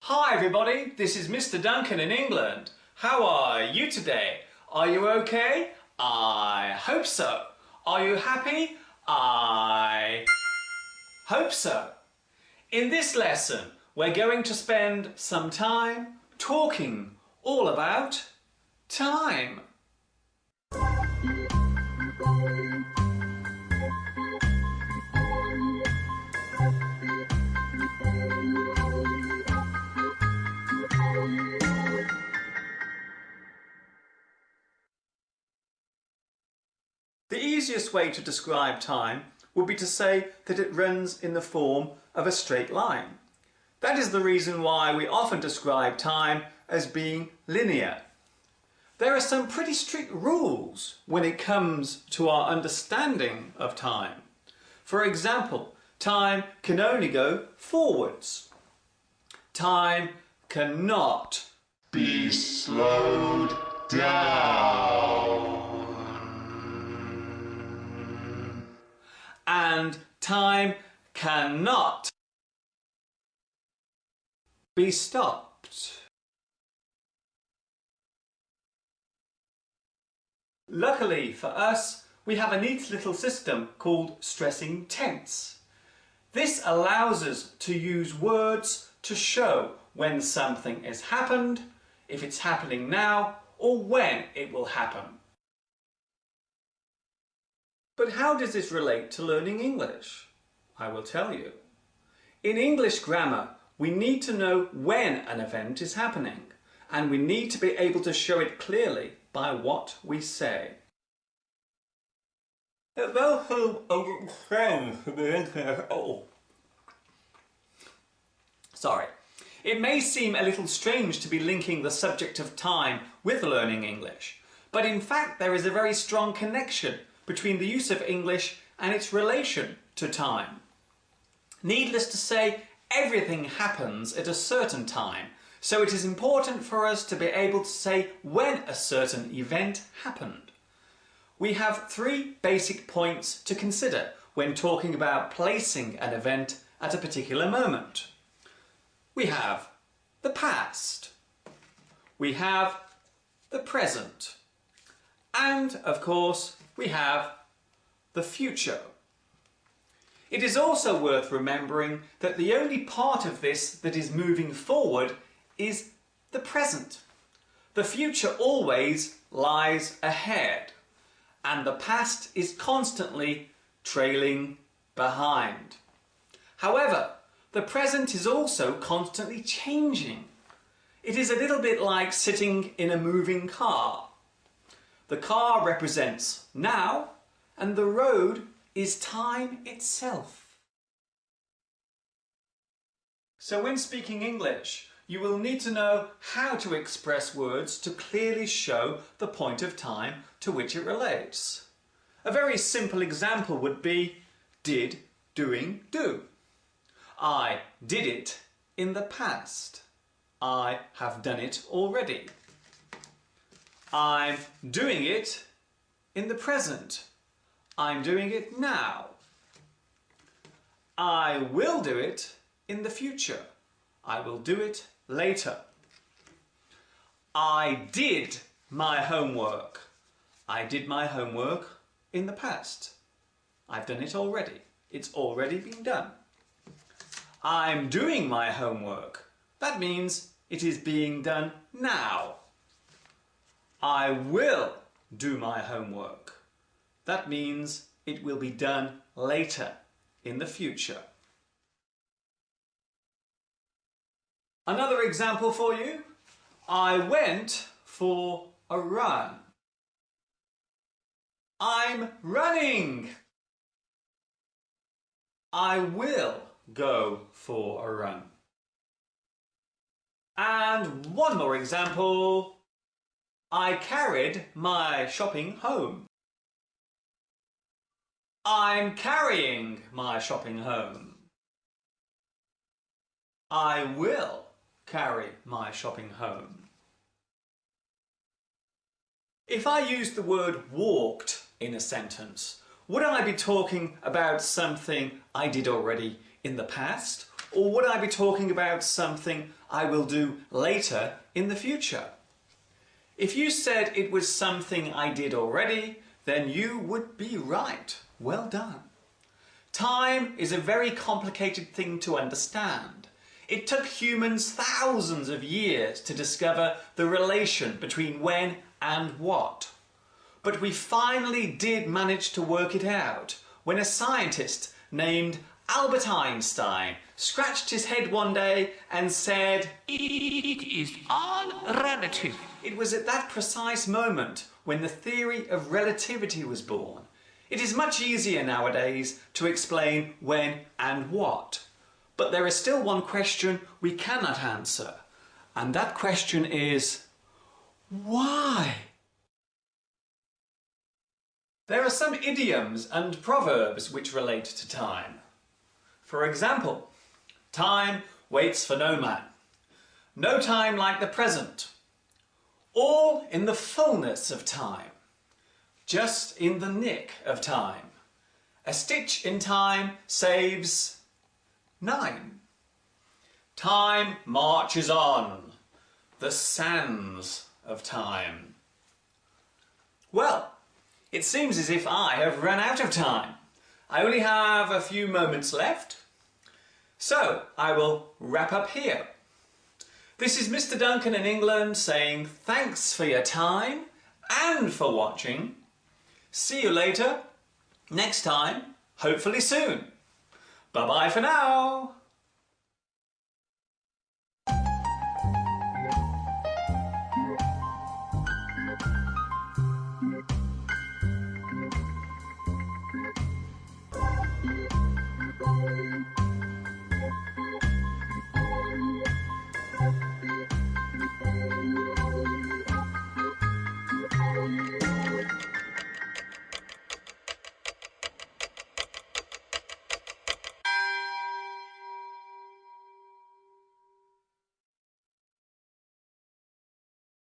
Hi everybody, this is Mr Duncan in England. How are you today? Are you okay? I hope so. Are you happy? I hope so. In this lesson, we're going to spend some time talking all about time. The easiest way to describe time would be to say that it runs in the form of a straight line. That is the reason why we often describe time as being linear. There are some pretty strict rules when it comes to our understanding of time. For example, time can only go forwards. Time cannot be slowed down. And time cannot be stopped. Luckily for us, we have a neat little system called stressing tense. This allows us to use words to show when something has happened, if it's happening now, or when it will happen. But how does this relate to learning English? I will tell you. In English grammar, we need to know when an event is happening, and we need to be able to show it clearly by what we say. Sorry. It may seem a little strange to be linking the subject of time with learning English, but in fact there is a very strong connection between the use of English and its relation to time. Needless to say, everything happens at a certain time, so it is important for us to be able to say when a certain event happened. We have three basic points to consider when talking about placing an event at a particular moment. We have the past, we have the present, and of course we have the future. It is also worth remembering that the only part of this that is moving forward is the present. The future always lies ahead, and the past is constantly trailing behind. However, the present is also constantly changing. It is a little bit like sitting in a moving car. The car represents now, and the road is time itself. So when speaking English, you will need to know how to express words to clearly show the point of time to which it relates. A very simple example would be did, doing, do. I did it in the past. I have done it already. I'm doing it in the present. I'm doing it now. I will do it in the future. I will do it later. I did my homework. I did my homework in the past. I've done it already. It's already been done. I'm doing my homework. That means it is being done now. I will do my homework. That means it will be done later, in the future. Another example for you. I went for a run. I'm running. I will go for a run. And one more example. I carried my shopping home. I'm carrying my shopping home. I will carry my shopping home. If I used the word walked in a sentence, would I be talking about something I did already in the past, Or would I be talking about something I will do later in the future? If you said it was something I did already, then you would be right. Well done. Time is a very complicated thing to understand. It took humans thousands of years to discover the relation between when and what. But we finally did manage to work it out when a scientist named Albert Einstein scratched his head one day and said, "It is all relative." It was at that precise moment when the theory of relativity was born. It is much easier nowadays to explain when and what. But there is still one question we cannot answer, and that question is, why? There are some idioms and proverbs which relate to time. For example, time waits for no man. No time like the present. All in the fullness of time. Just in the nick of time. A stitch in time saves 9. Time marches on. The sands of time. Well, it seems as if I have run out of time. I only have a few moments left, so I will wrap up here. This is Mr Duncan in England saying thanks for your time and for watching. See you later, next time, hopefully soon. Bye-bye for now.